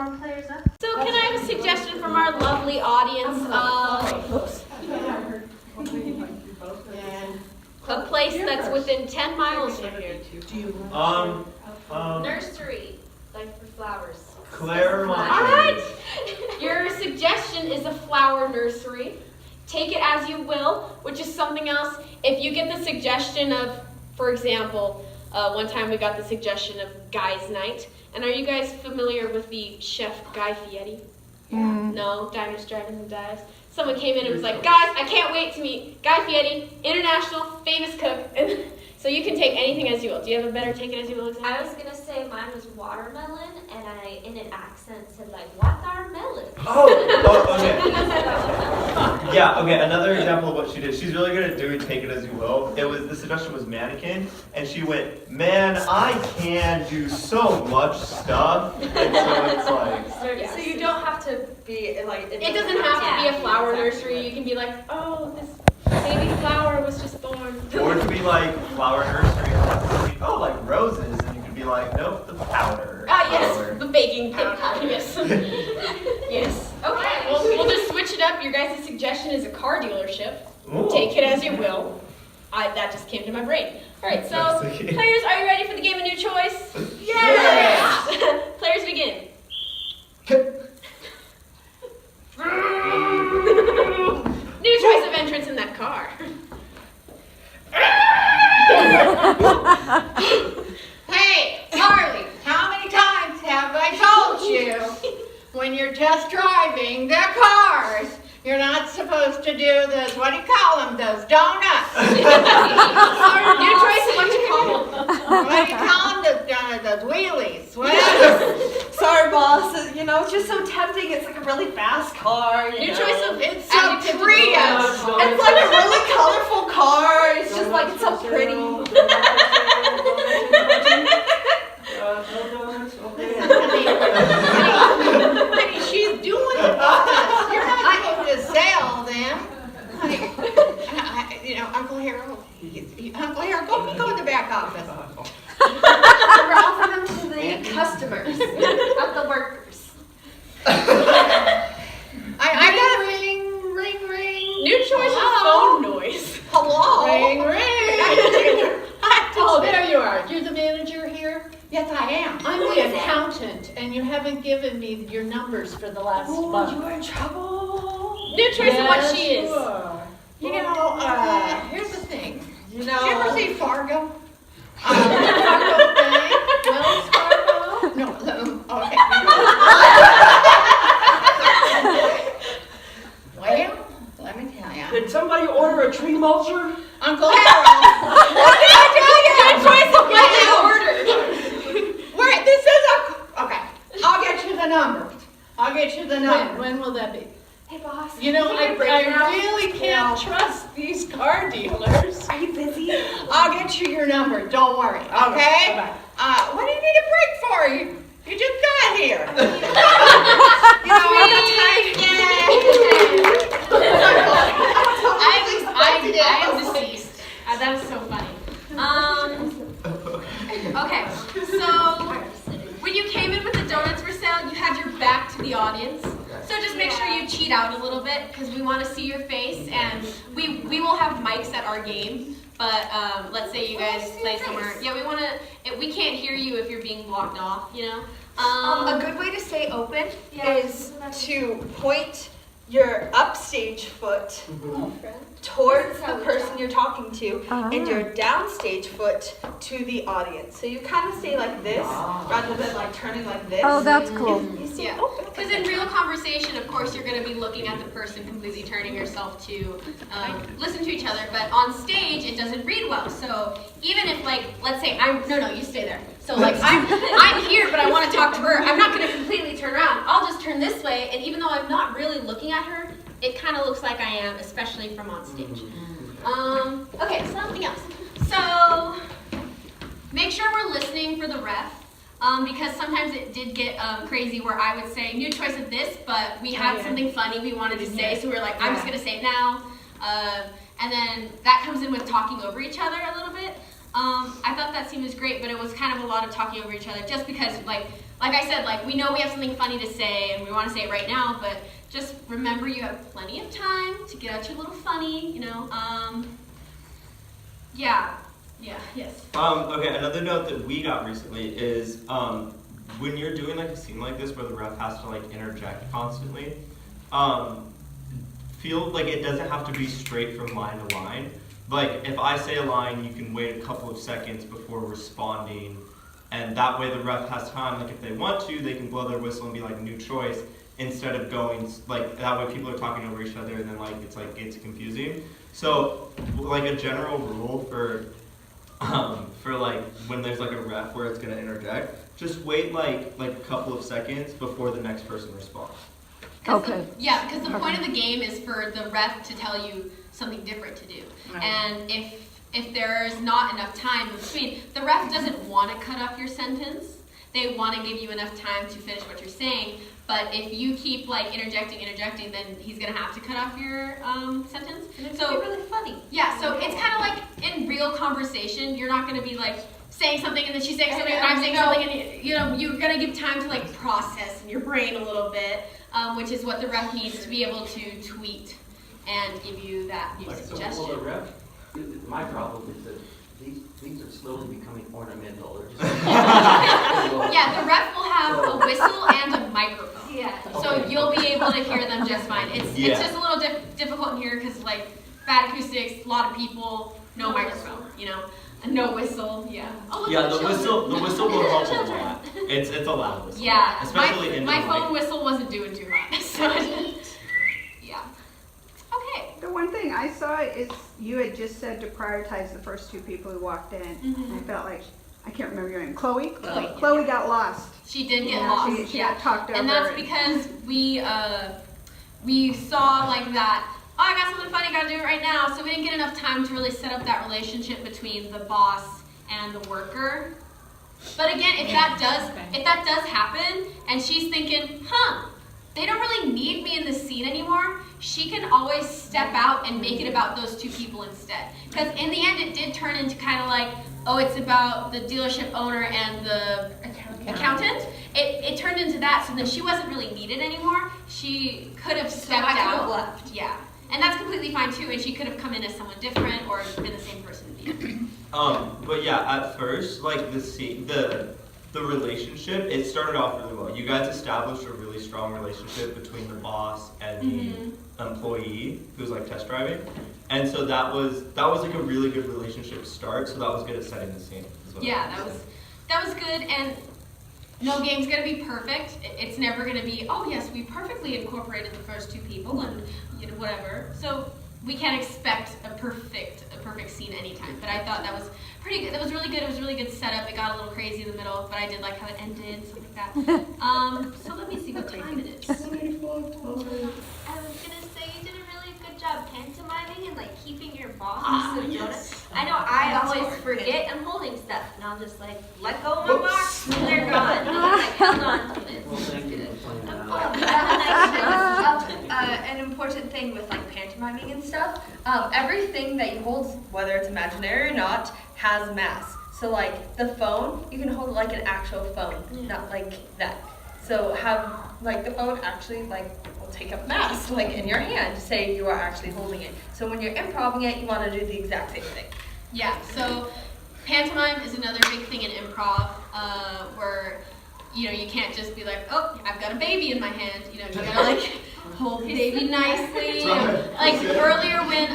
warm players up. So can I have a suggestion from our lovely audience? A place that's within 10 miles from here. Nursery, like for flowers. Claremont. Alright! Your suggestion is a flower nursery. Take it as you will, which is something else. If you get the suggestion of, for example, one time we got the suggestion of Guy's Night. And are you guys familiar with the chef Guy Fieri? Yeah. No? Diners, Drive-Ins, and Dives? Someone came in and was like, guys, I can't wait to meet Guy Fieri, international famous cook. And so you can take anything as you will. Do you have a better take it as you will example? I was going to say mine was watermelon, and I, in an accent, said like, watermelon. Oh, okay. Yeah, okay, another example of what she did. She's really good at doing take it as you will. The suggestion was mannequin, and she went, man, I can do so much stuff. And so it's like... So you don't have to be like... It doesn't have to be a flower nursery. You can be like, oh, this baby flower was just born. Or it could be like flower nursery, and oh, like roses, and you could be like, nope, the powder. Yes, the baking powder. Yes. Yes. Okay, well, we'll just switch it up. Your guys' suggestion is a car dealership. Ooh. Take it as you will. That just came to my brain. All right, so players, are you ready for the game of New Choice? Yes! Players begin. New choice of entrance in that car. Hey, Harley, how many times have I told you when you're just driving the cars, you're not supposed to do those, what do you call them, those donuts? New choice of what you call them. What do you call them, those donuts, those wheelies, whatever. Sorry, boss. You know, it's just so tempting. It's like a really fast car. New choice of It's a Prius. It's like a really colorful car. It's just like it's so pretty. Honey, she's doing the donuts. You're not supposed to sell them. Honey, you know, Uncle Harold, go in the back office. We're offering them to the customers, not the workers. I got a ring. New choice of phone noise. Hello. Ring, ring. Oh, There you are. You're the manager here? yes, I am. I'm the accountant, and you haven't given me your numbers for the last month. You are in trouble. New choice of what she is. You know, here's the thing. You Did you ever know. see Fargo? Fargo thing? Wells Fargo? No, okay. Well, let me tell you. Did somebody order a tree mulcher? Uncle Harold. What did I tell you? New choice of what they ordered. Wait, this is okay. I'll get you the number. When will that be? Hey, boss. You know, I break your house? really can't trust these car dealers. Are you busy? I'll get you your number. Don't worry. Okay? Bye-bye. What do you need a break for? You just got here. You know, I am deceased. That was so funny. Okay, so when you came in with the donuts for sale, you had your back to the audience. So just make sure you cheat out a little bit because we want to see your face, and we will have mics at our game. But let's say you guys play somewhere. Yeah, we want to. We can't hear you if you're being blocked off. You know. A good way to stay open is to point your upstage foot towards the person you're talking to and your downstage foot to the audience. So you kind of stay like this rather than like turning like this. Oh, that's cool. You stay Yeah, open. because in real conversation, of course, you're going to be looking at the person, completely turning yourself to listen to each other. But on stage, it doesn't read well. So even if, like, let's say no, you stay there. So like I'm here, but I want to talk to her. I'm not going to completely turn around. I'll just turn this way, and even though I'm not really looking at her, it kind of looks like I am, especially from on stage. Okay, something else. So make sure we're listening for the ref. Because sometimes it did get crazy where I would say, new choice of this, but we had something funny we wanted to say, so we were like, I'm just going to say it now. And then that comes in with talking over each other a little bit. I thought that scene was great, but it was kind of a lot of talking over each other just because, like I said, like we know we have something funny to say and we want to say it right now, but just remember you have plenty of time to get out your little funny, you know. Yes. Okay, another note that we got recently is when you're doing like a scene like this where the ref has to like interject constantly, feel like it doesn't have to be straight from line to line. Like if I say a line, you can wait a couple of seconds before responding, and that way the ref has time, like if they want to, they can blow their whistle and be like new choice, instead of going, like that way people are talking over each other and then it's confusing. So like a general rule for like when there's like a ref where it's gonna interject, just wait like a couple of seconds before the next person responds. Okay. Because the point of the game is for the ref to tell you something different to do. Right. And if there's not enough time in between, the ref doesn't want to cut off your sentence. They want to give you enough time to finish what you're saying. But if you keep like interjecting, then he's gonna have to cut off your sentence. And it's gonna be really funny. Yeah. So it's kind of like in real conversation, you're not gonna be like saying something and then she's saying something and I'm saying something, and you're gonna give time to like process in your brain a little bit, which is what the ref needs to be able to tweet and give you that new suggestion. So, well, the ref, my problem is that these are slowly becoming ornamental. Just yeah, the ref will have a whistle and a microphone. Yeah. So you'll be able to hear them just fine. It's just a little difficult in here because like bad acoustics, a lot of people, no microphone, no whistle. Yeah. The whistle will help a lot. It's a loud whistle. Yeah. Especially my phone whistle wasn't doing too hot. So yeah. Okay. The one thing I saw is you had just said to prioritize the first two people who walked in. Mm-hmm. I felt like, I can't remember your name, Chloe? Chloe got lost. She did get lost. She got talked over. And that's because we saw like that, oh, I got something funny, gotta do it right now. So we didn't get enough time to really set up that relationship between the boss and the worker. But again, if that does happen and she's thinking, they don't really need me in the scene anymore, she can always step out and make it about those two people instead. Because in the end, it did turn into kind of like, oh, it's about the dealership owner and the accountant. It turned into that, so then she wasn't really needed anymore. She could have stepped out. Left. Yeah. And that's completely fine too, and she could have come in as someone different or been the same person at the end. But yeah, at first, like the relationship, it started off really well. You guys established a really strong relationship between the boss and the employee who's like test driving. And so that was like a really good relationship start, so that was good at setting the scene as well. Yeah, that was good, and no game's gonna be perfect. It's never gonna be, oh yes, we perfectly incorporated the first two people and whatever. So we can't expect a perfect scene anytime. But I thought that was pretty good. That was really good. It was a really good setup. It got a little crazy in the middle, but I did like how it ended, stuff like that. So let me see what time it is. I was gonna say you did a really good job pantomiming and like keeping your boss. I know I always forget I'm holding stuff, and I'll just like let go of my box and they're gone. And I'm like held on to it. Well, thank you for playing that out. An important thing with like pantomiming and stuff, everything that you hold, whether it's imaginary or not, has mass. So like the phone, you can hold it like an actual phone, not like that. So have like the phone actually like will take up mass like in your hand, say you are actually holding it. So when you're improvising it, you want to do the exact same thing. Yeah, so pantomime is another big thing in improv, where you can't just be like, oh, I've got a baby in my hand. You gotta like hold the baby nicely. Like earlier when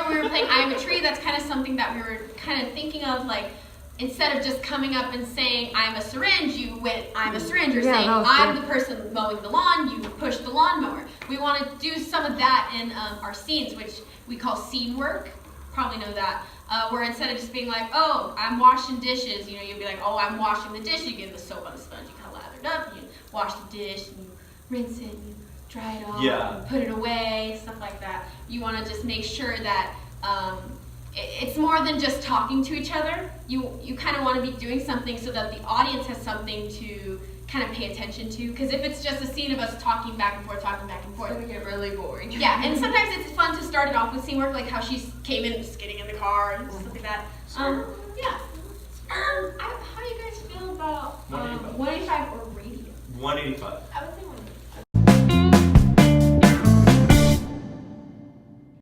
we were playing I Am a Tree, that's kind of something that we were kind of thinking of, like instead of just coming up and saying I'm a syringe, you went I'm a syringe. You're saying I'm the person mowing the lawn. You push the lawnmower. We want to do some of that in our scenes, which we call scene work. Probably know that. Where instead of just being like, oh, I'm washing dishes, you'd be like, oh, I'm washing the dish. You get the soap on the sponge, you kind of lather it up, you wash the dish, and you rinse it, and you dry it off, and put it away, stuff like that. You want to just make sure that it's more than just talking to each other. You kind of want to be doing something so that the audience has something to kind of pay attention to, because if it's just a scene of us talking back and forth, it's gonna get really boring. Yeah, and sometimes it's fun to start it off with scene work, like how she came in just getting in the car and stuff like that. Yeah. How do you guys feel about 185. 185 or radio? 185. I would say 185.